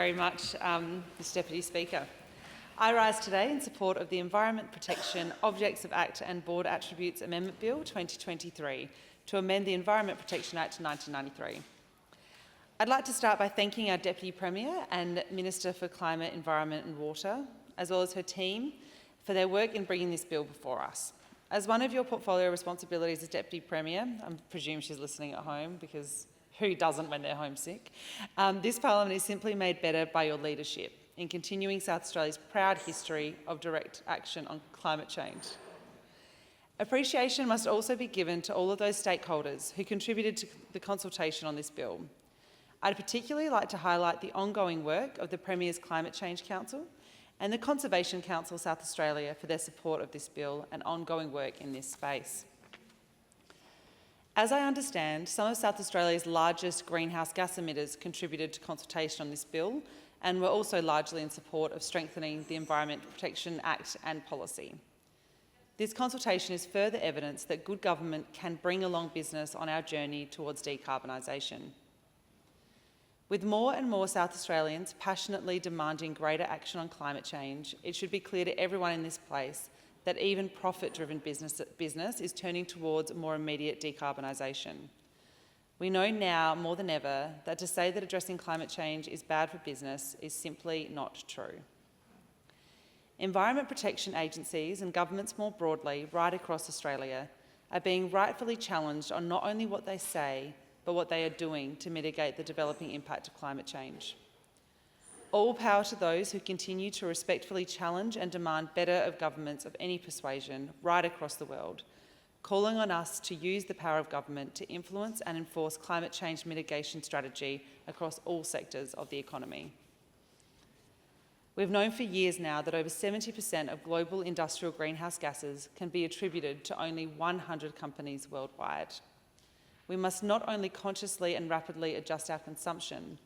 Very much, Mr Deputy Speaker. I rise today in support of the Environment Protection Objects of Act and Board Attributes Amendment Bill 2023 to amend the Environment Protection Act 1993. I'd like to start by thanking our Deputy Premier and Minister for Climate, Environment and Water, as well as her team, for their work in bringing this bill before us. As one of your portfolio responsibilities as Deputy Premier, I presume she's listening at home because who doesn't when they're homesick? This Parliament is simply made better by your leadership in continuing South Australia's proud history of direct action on climate change. Appreciation must also be given to all of those stakeholders who contributed to the consultation on this bill. I'd particularly like to highlight the ongoing work of the Premier's Climate Change Council and the Conservation Council South Australia for their support of this bill and ongoing work in this space. As I understand, some of South Australia's largest greenhouse gas emitters contributed to consultation on this bill and were also largely in support of strengthening the Environment Protection Act and policy. This consultation is further evidence that good government can bring along business on our journey towards decarbonisation. With more and more South Australians passionately demanding greater action on climate change, it should be clear to everyone in this place that even profit-driven business is turning towards more immediate decarbonisation. We know now more than ever that to say that addressing climate change is bad for business is simply not true. Environment protection agencies and governments more broadly right across Australia are being rightfully challenged on not only what they say, but what they are doing to mitigate the developing impact of climate change. All power to those who continue to respectfully challenge and demand better of governments of any persuasion right across the world, calling on us to use the power of government to influence and enforce climate change mitigation strategy across all sectors of the economy. We've known for years now that over 70% of global industrial greenhouse gases can be attributed to only 100 companies worldwide. We must not only consciously and rapidly adjust our consumption,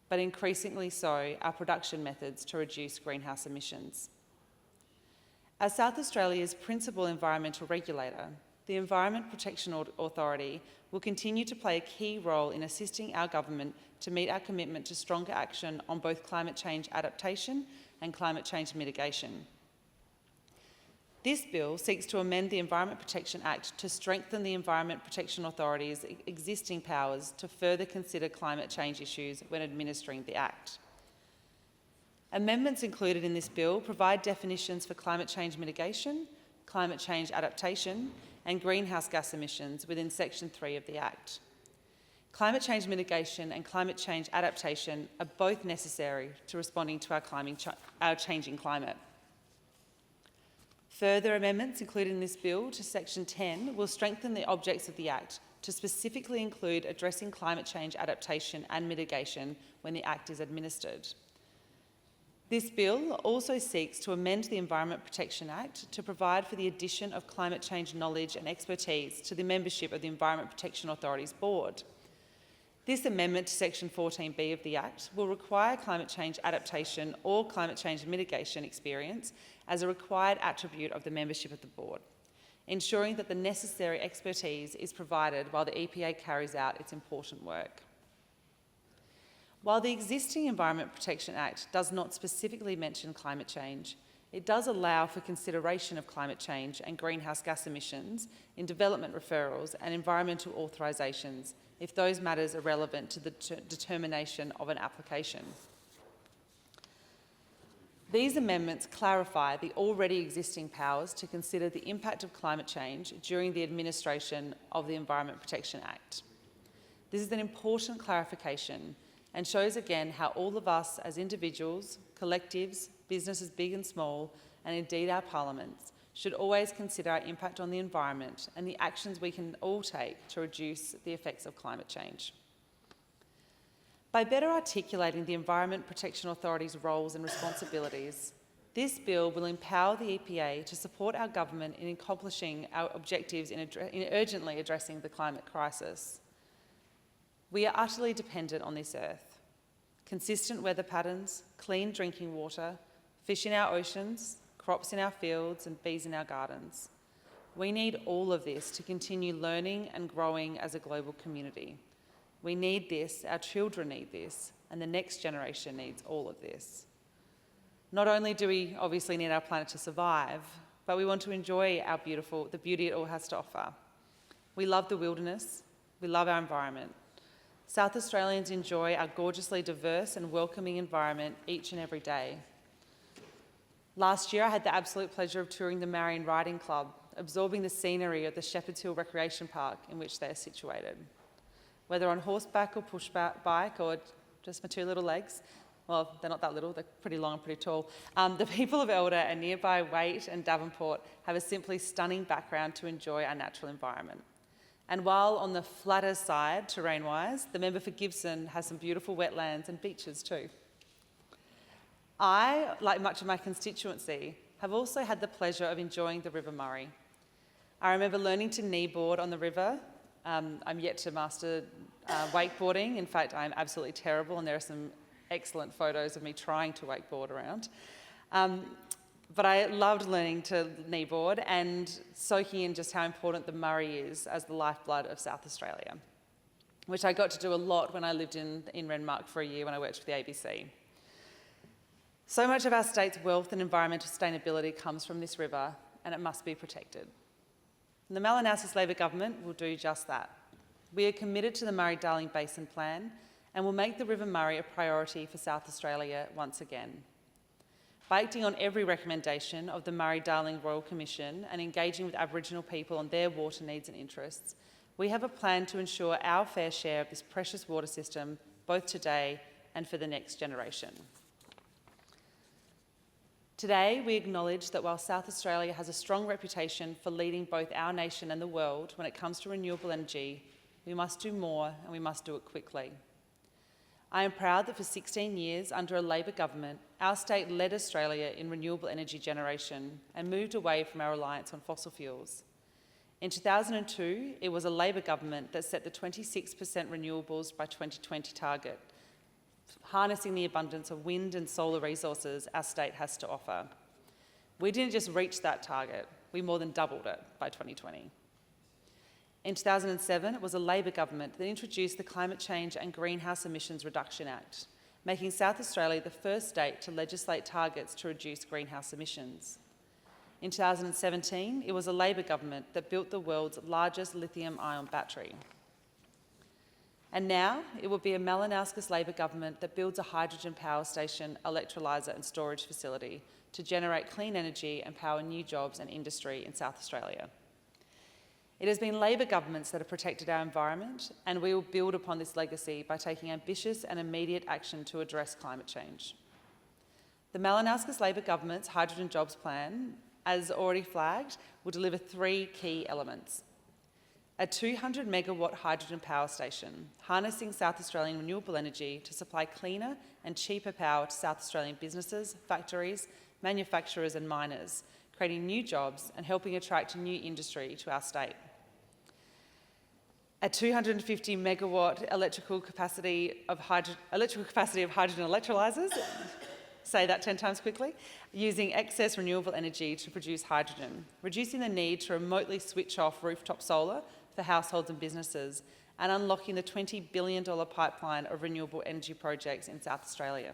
but increasingly so our production methods to reduce greenhouse emissions. As South Australia's principal environmental regulator, the Environment Protection Authority will continue to play a key role in assisting our government to meet our commitment to stronger action on both climate change adaptation and climate change mitigation. This bill seeks to amend the Environment Protection Act to strengthen the Environment Protection Authority's existing powers to further consider climate change issues when administering the Act. Amendments included in this bill provide definitions for climate change mitigation, climate change adaptation and greenhouse gas emissions within Section 3 of the Act. Climate change mitigation and climate change adaptation are both necessary to responding to our changing climate. Further amendments included in this bill to Section 10 will strengthen the objects of the Act to specifically include addressing climate change adaptation and mitigation when the Act is administered. This bill also seeks to amend the Environment Protection Act to provide for the addition of climate change knowledge and expertise to the membership of the Environment Protection Authority's board. This amendment to Section 14B of the Act will require climate change adaptation or climate change mitigation experience as a required attribute of the membership of the board, ensuring that the necessary expertise is provided while the EPA carries out its important work. While the existing Environment Protection Act does not specifically mention climate change, it does allow for consideration of climate change and greenhouse gas emissions in development referrals and environmental authorisations if those matters are relevant to the determination of an application. These amendments clarify the already existing powers to consider the impact of climate change during the administration of the Environment Protection Act. This is an important clarification and shows again how all of us as individuals, collectives, businesses big and small, and indeed our parliaments, should always consider our impact on the environment and the actions we can all take to reduce the effects of climate change. By better articulating the Environment Protection Authority's roles and responsibilities, this bill will empower the EPA to support our government in accomplishing our objectives in urgently addressing the climate crisis. We are utterly dependent on this earth. Consistent weather patterns, clean drinking water, fish in our oceans, crops in our fields and bees in our gardens. We need all of this to continue learning and growing as a global community. We need this, our children need this, and the next generation needs all of this. Not only do we obviously need our planet to survive, but we want to enjoy the beauty it all has to offer. We love the wilderness, we love our environment. South Australians enjoy our gorgeously diverse and welcoming environment each and every day. Last year, I had the absolute pleasure of touring the Marion Riding Club, absorbing the scenery of the Shepherds Hill Recreation Park in which they are situated. Whether on horseback or push bike or just my two little legs, well, they're not that little, they're pretty long and pretty tall. The people of Elder and nearby Waite and Davenport have a simply stunning background to enjoy our natural environment. And while on the flatter side, terrain-wise, the member for Gibson has some beautiful wetlands and beaches too. I, like much of my constituency, have also had the pleasure of enjoying the River Murray. I remember learning to kneeboard on the river. I'm yet to master wakeboarding. In fact, I'm absolutely terrible, and there are some excellent photos of me trying to wakeboard around. But I loved learning to kneeboard and soaking in just how important the Murray is as the lifeblood of South Australia, which I got to do a lot when I lived in Renmark for a year when I worked for the ABC. So much of our state's wealth and environmental sustainability comes from this river, and it must be protected. And the Malinauskas Labor government will do just that. We are committed to the Murray-Darling Basin Plan and will make the River Murray a priority for South Australia once again. By acting on every recommendation of the Murray-Darling Royal Commission and engaging with Aboriginal people on their water needs and interests, we have a plan to ensure our fair share of this precious water system, both today and for the next generation. Today, we acknowledge that while South Australia has a strong reputation for leading both our nation and the world when it comes to renewable energy, we must do more, and we must do it quickly. I am proud that for 16 years, under a Labor government, our state led Australia in renewable energy generation and moved away from our reliance on fossil fuels. In 2002, it was a Labor government that set the 26% renewables by 2020 target, harnessing the abundance of wind and solar resources our state has to offer. We didn't just reach that target, we more than doubled it by 2020. In 2007, it was a Labor government that introduced the Climate Change and Greenhouse Emissions Reduction Act, making South Australia the first state to legislate targets to reduce greenhouse emissions. In 2017, it was a Labor government that built the world's largest lithium-ion battery. And now, it will be a Malinauskas Labor government that builds a hydrogen power station, electrolyser and storage facility to generate clean energy and power new jobs and industry in South Australia. It has been Labor governments that have protected our environment, and we will build upon this legacy by taking ambitious and immediate action to address climate change. The Malinauskas Labor government's Hydrogen Jobs Plan, as already flagged, will deliver three key elements. A 200 megawatt hydrogen power station, harnessing South Australian renewable energy to supply cleaner and cheaper power to South Australian businesses, factories, manufacturers and miners, creating new jobs and helping attract new industry to our state. A 250 megawatt electrical capacity of hydrogen electrolysers, say that 10 times quickly, using excess renewable energy to produce hydrogen, reducing the need to remotely switch off rooftop solar for households and businesses, and unlocking the $20 billion pipeline of renewable energy projects in South Australia.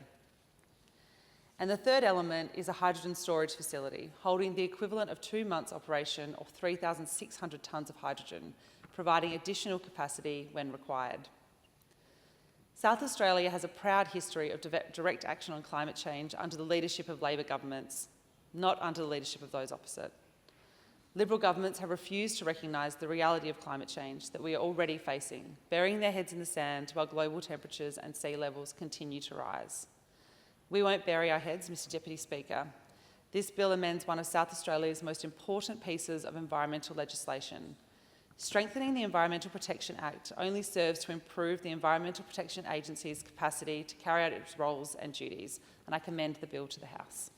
And the third element is a hydrogen storage facility, holding the equivalent of 2 months' operation of 3,600 tonnes of hydrogen, providing additional capacity when required. South Australia has a proud history of direct action on climate change under the leadership of Labor governments, not under the leadership of those opposite. Liberal governments have refused to recognise the reality of climate change that we are already facing, burying their heads in the sand while global temperatures and sea levels continue to rise. We won't bury our heads, Mr Deputy Speaker. This bill amends one of South Australia's most important pieces of environmental legislation. Strengthening the Environmental Protection Act only serves to improve the Environmental Protection Agency's capacity to carry out its roles and duties, and I commend the bill to the House.